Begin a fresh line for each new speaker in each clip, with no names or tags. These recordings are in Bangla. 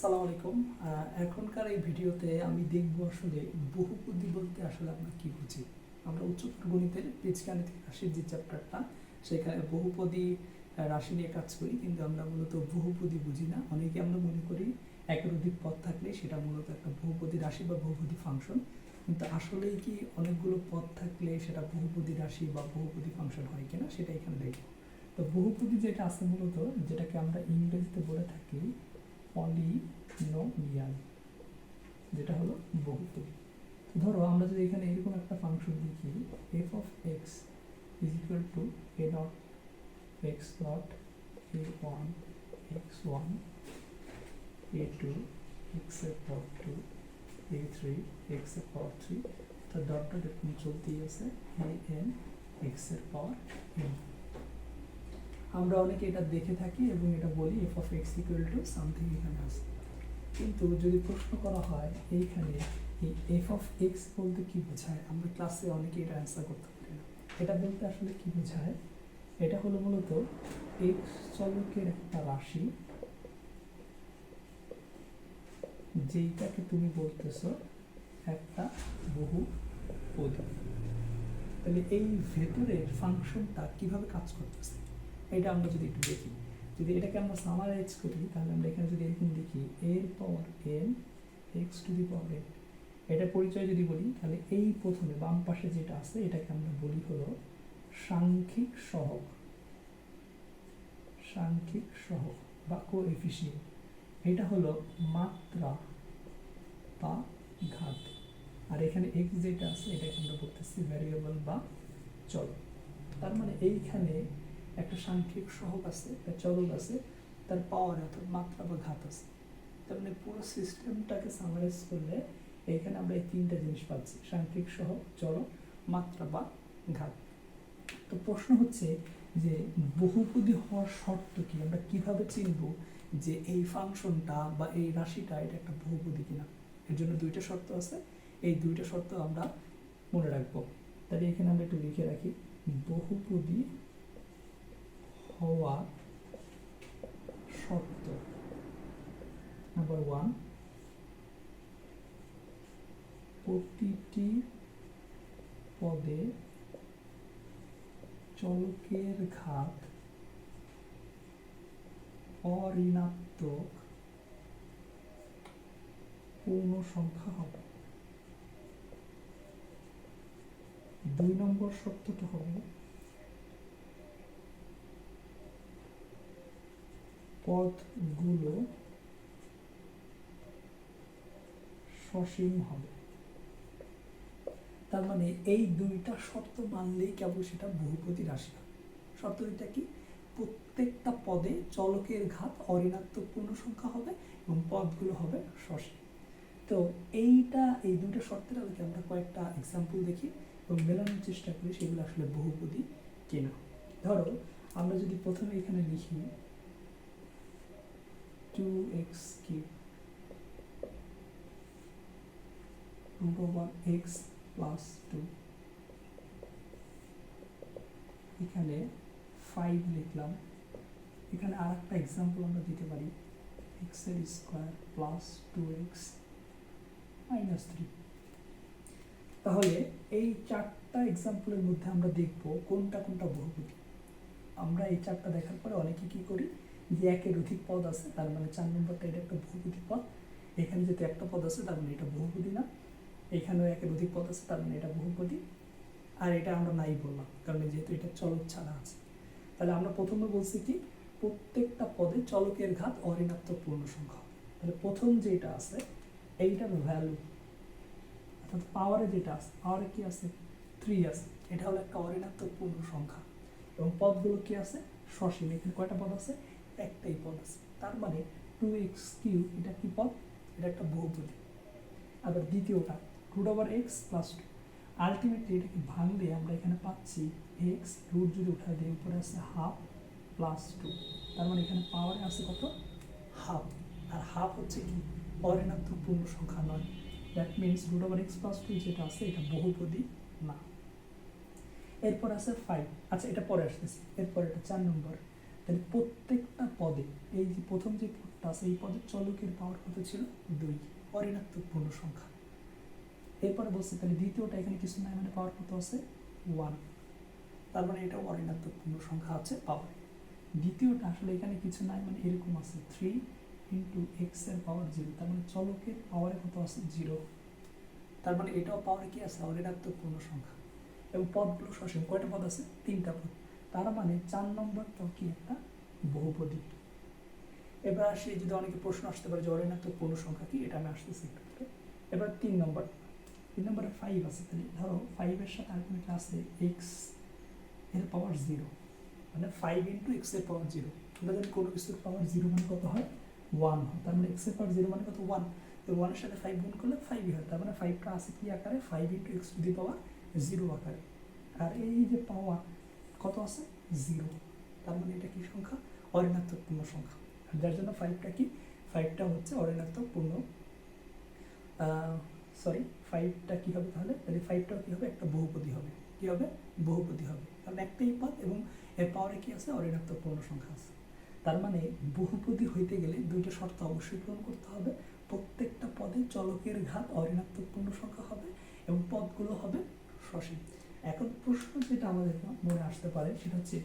আসসালামু আলাইকুম। এখনকার এই ভিডিওতে আমি দেখব আসলে বহুপদী বলতে আসলে আমরা কি বুঝি। আমরা উচ্চতর গণিতের বীজগাণিতিক রাশির যে চ্যাপ্টারটা, সেখানে বহুপদী রাশি নিয়ে কাজ করি, কিন্তু আমরা মূলত বহুপদী বুঝি না। অনেকে আমরা মনে করি একের অধিক পদ থাকলে সেটা মূলত একটা বহুপদী রাশি বা বহুপদী ফাংশন, কিন্তু আসলেই কি অনেকগুলো পদ থাকলে সেটা বহুপদী রাশি বা বহুপদী ফাংশন হয় কিনা সেটা এখানে দেখব। তো বহুপদী যেটা আছে মূলত, যেটাকে আমরা ইংরেজিতে বলে থাকি পলিনোমিয়াল, যেটা হলো বহুপদী। ধরো আমরা যদি এখানে এরকম একটা ফাংশন লিখি, f of x is equal to a dot x dot a one x one a two x এর power two a three x এর পাওয়ার থ্রি, তো ডট ডট এরকম চলতেই আছে এ এন এক্স এর পাওয়ার এন। আমরা অনেকে এটা দেখে থাকি এবং এটা বলি F of x equal to something এখানে আছে। কিন্তু যদি প্রশ্ন করা হয় এইখানে এই এফ অফ এক্স বলতে কি বোঝায়, আমরা ক্লাসে অনেকে এটা অ্যান্সার করতে পারি না। এটা বলতে আসলে কি বোঝায়, এটা হলো মূলত এক্স চলকের একটা রাশি, যেইটাকে তুমি বলতেছো একটা বহুপদী। তাহলে এই ভেতরের ফাংশনটা কিভাবে কাজ করতেছে এটা আমরা যদি একটু দেখি। যদি এটাকে আমরা সামারাইজ করি, তাহলে আমরা এখানে যদি এরকম দেখি এর power n x to the power n, এটা পরিচয় যদি বলি, তাহলে এই প্রথমে বাম পাশে যেটা আছে এটাকে আমরা বলি হলো সাংখ্যিক সহগ, সাংখ্যিক সহগ বা কোএফিসিয়েন্ট। এটা হলো মাত্রা বা ঘাত, আর এখানে এক্স যেটা আছে এটাকে আমরা বলতেছি ভ্যারিয়েবল বা চলক। তার মানে এইখানে একটা সাংখ্যিক সহগ আছে, একটা চলক আছে, তার পাওয়ার অর্থাৎ মাত্রা বা ঘাত আছে। তার মানে পুরো সিস্টেমটাকে সামারাইজ করলে এইখানে আমরা এই তিনটা জিনিস পাচ্ছি, সাংখ্যিক সহগ, চলক, মাত্রা বা ঘাত। তো প্রশ্ন হচ্ছে যে বহুপদী হওয়ার শর্ত কি, আমরা কিভাবে চিনব যে এই ফাংশনটা বা এই রাশিটা এটা একটা বহুপদী কিনা। এর জন্য দুইটা শর্ত আছে, এই দুইটা শর্ত আমরা মনে রাখবো। তাহলে এখানে আমরা একটু লিখে রাখি, বহুপদী হওয়া শর্ত নাম্বার 1, প্রতিটি পদে চলকের ঘাত অঋণাত্মক পূর্ণ সংখ্যা হবে। 2 নম্বর শর্তটা হবে পদগুলো সসীম হবে। তার মানে এই দুইটা শর্ত মানলেই কেবল সেটা বহুপদী রাশি হবে। শর্ত দুইটা কি, প্রত্যেকটা পদে চলকের ঘাত অঋণাত্মক পূর্ণ সংখ্যা হবে এবং পদগুলো হবে সসীম। তো এই দুইটা শর্তের আলোকে আমরা কয়েকটা এক্সাম্পল দেখি এবং মেলানোর চেষ্টা করি সেগুলো আসলে বহুপদী কিনা। ধরো আমরা যদি প্রথমে এখানে লিখি 2x cube root over x plus 2, এখানে 5 লিখলাম। এখানে আর একটা এক্সাম্পল আমরা দিতে পারি x এর স্কোয়ার প্লাস 2x মাইনাস 3। তাহলে এই চারটা এক্সাম্পলের মধ্যে আমরা দেখব কোনটা কোনটা বহুপদী। আমরা এই চারটা দেখার পরে অনেকে কি করি, যে একের অধিক পদ আছে তার মানে 4 নম্বরটা এটা একটা বহুপদী পদ, এখানে যেহেতু একটা পদ আছে তার মানে এটা বহুপদী না, এখানেও একের অধিক পদ আছে তার মানে এটা বহুপদী, আর এটা আমরা নাই বললাম কারণ যেহেতু এটা চলক ছাড়া আছে। তাহলে আমরা প্রথমে বলছি কি, প্রত্যেকটা পদে চলকের ঘাত অঋণাত্মক পূর্ণ সংখ্যা হবে। তাহলে প্রথম যেটা আছে এইটার ভ্যালু অর্থাৎ পাওয়ারে যেটা আছে, পাওয়ারে কি আছে 3 আছে, এটা হলো একটা অঋণাত্মক পূর্ণ সংখ্যা এবং পদগুলো কি আছে সসীম। এখানে কয়টা পদ আছে, একটাই পদ আছে, তার মানে 2x কিউব এটা কি পদ, এটা একটা বহুপদী। আবার দ্বিতীয়টা root over x plus 2, ultimately এটাকে ভাঙলে আমরা এখানে পাচ্ছি x রুট যদি উঠা দিই উপরে আছে হাফ প্লাস 2, তার মানে এখানে পাওয়ারে আছে কত, হাফ, আর হাফ হচ্ছে কি অঋণাত্মক পূর্ণ সংখ্যা নয়। That means root over x plus 2 যেটা আছে এটা বহুপদী না। এরপর আছে 5, আচ্ছা এটা পরে আসতেছে, এরপর এটা 4 নম্বর। তাহলে প্রত্যেকটা পদে, এই যে প্রথম যে পদটা আছে এই পদের চলকের পাওয়ার কত ছিল 2, অঋণাত্মক পূর্ণ সংখ্যা। এরপরে বলছে তাহলে দ্বিতীয়টা এখানে কিছু নাই, মানে পাওয়ার কত আছে 1, তার মানে এটাও অঋণাত্মক পূর্ণ সংখ্যা আছে পাওয়ার। দ্বিতীয়টা আসলে এখানে কিছু নাই, মানে এরকম আছে 3 ইন্টু এক্স এর পাওয়ার 0, তার মানে চলকের পাওয়ারে কত আছে 0, তার মানে এটাও পাওয়ারে কি আছে অঋণাত্মক পূর্ণ সংখ্যা। এবং পদগুলো সসীম, কয়টা পদ আছে 3টা পদ, তার মানে 4 নম্বরটাও কি একটা বহুপদী। এবার আসি, যদি অনেকে প্রশ্ন আসতে পারে যে অঋণাত্মক পূর্ণ সংখ্যা কি, এটা আমি আসতেছি একটু। এবার 3 নম্বরে 5 আছে, তাহলে ধরো 5 এর সাথে আরেকটা আছে এক্স এর পাওয়ার 0, মানে 5 ইন্টু এক্স এর পাওয়ার 0। আমরা জানি কোনো কিছুর পাওয়ার 0 মানে কত হয় 1 হয়, তার মানে এক্স এর পাওয়ার 0 মানে কত 1, তো 1 এর সাথে 5 গুণ করলে 5ই হয়, তার মানে 5টা আছে কি আকারে 5 ইন্টু এক্স টু দি পাওয়ার 0 আকারে। আর এই যে পাওয়ার কত আছে 0, তার মানে এটা কি সংখ্যা অঋণাত্মক পূর্ণ সংখ্যা। আর যার জন্য 5টা কি 5টা হচ্ছে অঋণাত্মক পূর্ণ, সরি 5টা কি হবে তাহলে 5টাও কি হবে একটা বহুপদী হবে, কি হবে বহুপদী হবে, কারণ একটাই পদ এবং এর পাওয়ারে কি আছে অঋণাত্মক পূর্ণ সংখ্যা আছে। তার মানে বহুপদী হইতে গেলে দুইটা শর্ত অবশ্যই পূরণ করতে হবে, প্রত্যেকটা পদে চলকের ঘাত অঋণাত্মক পূর্ণ সংখ্যা হবে এবং পদগুলো হবে সসীম। এখন প্রশ্ন যেটা আমাদের মনে আসতে পারে সেটা হচ্ছে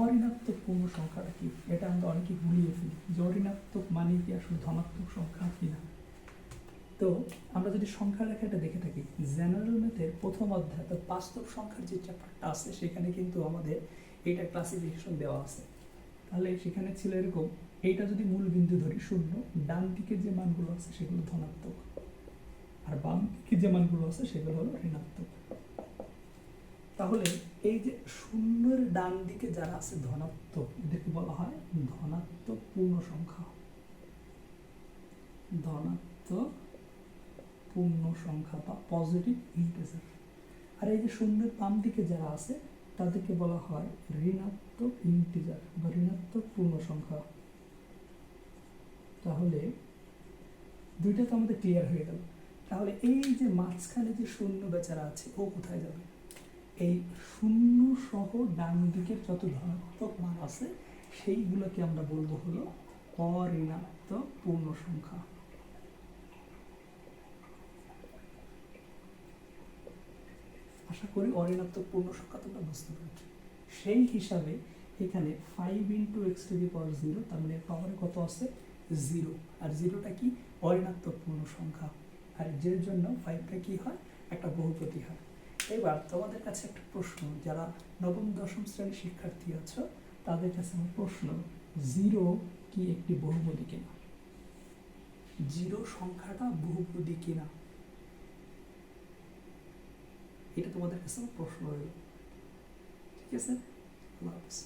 অঋণাত্মক পূর্ণ সংখ্যাটা কি, এটা আমরা অনেকে গুলিয়ে ফেলি যে অঋণাত্মক মানে কি আসলে ধনাত্মক সংখ্যা কিনা। তো আমরা যদি সংখ্যা লেখাটা দেখে থাকি জেনারেল ম্যাথের প্রথম অধ্যায় তো বাস্তব সংখ্যার যে চ্যাপ্টারটা আছে সেখানে কিন্তু আমাদের এইটা ক্লাসিফিকেশন দেওয়া আছে। তাহলে সেখানে ছিল এরকম, এইটা যদি মূল বিন্দু ধরি 0, ডান দিকে যে মানগুলো আছে সেগুলো ধনাত্মক আর বাম দিকে যে মানগুলো আছে সেগুলো হলো ঋণাত্মক। তাহলে এই যে 0-এর ডান দিকে যারা আছে ধনাত্মক এদেরকে বলা হয় ধনাত্মক পূর্ণ সংখ্যা, ধনাত্মক পূর্ণ সংখ্যা বা পজিটিভ ইন্টিজার। আর এই যে 0-এর বাম দিকে যারা আছে তাদেরকে বলা হয় ঋণাত্মক ইন্টিজার বা ঋণাত্মক পূর্ণ সংখ্যা। তাহলে দুইটা তো আমাদের ক্লিয়ার হয়ে গেল। তাহলে এই যে মাঝখানে যে 0 বেচারা আছে ও কোথায় যাবে, এই 0 সহ ডান দিকের যত ধনাত্মক মান আছে সেইগুলোকে আমরা বলবো হলো অঋণাত্মক পূর্ণ সংখ্যা। আশা করি অঋণাত্মক পূর্ণ সংখ্যা তোমরা বুঝতে পারছো। সেই হিসাবে এখানে 5 ইন্টু এক্স টু দি পাওয়ার 0, তার মানে পাওয়ারে কত আছে 0, আর 0টা কি অঋণাত্মক পূর্ণ সংখ্যা, আর যে জন্য 5টা কি হয় একটা বহুপদী হয়। এবার তোমাদের কাছে একটা প্রশ্ন, যারা নবম দশম শ্রেণীর শিক্ষার্থী আছো তাদের কাছে আমার প্রশ্ন, 0 কি একটি বহুপদী কিনা, 0 সংখ্যাটা বহুপদী কিনা, এটা তোমাদের কাছে প্রশ্ন রইল। ঠিক আছে, আল্লাহ হাফেজ।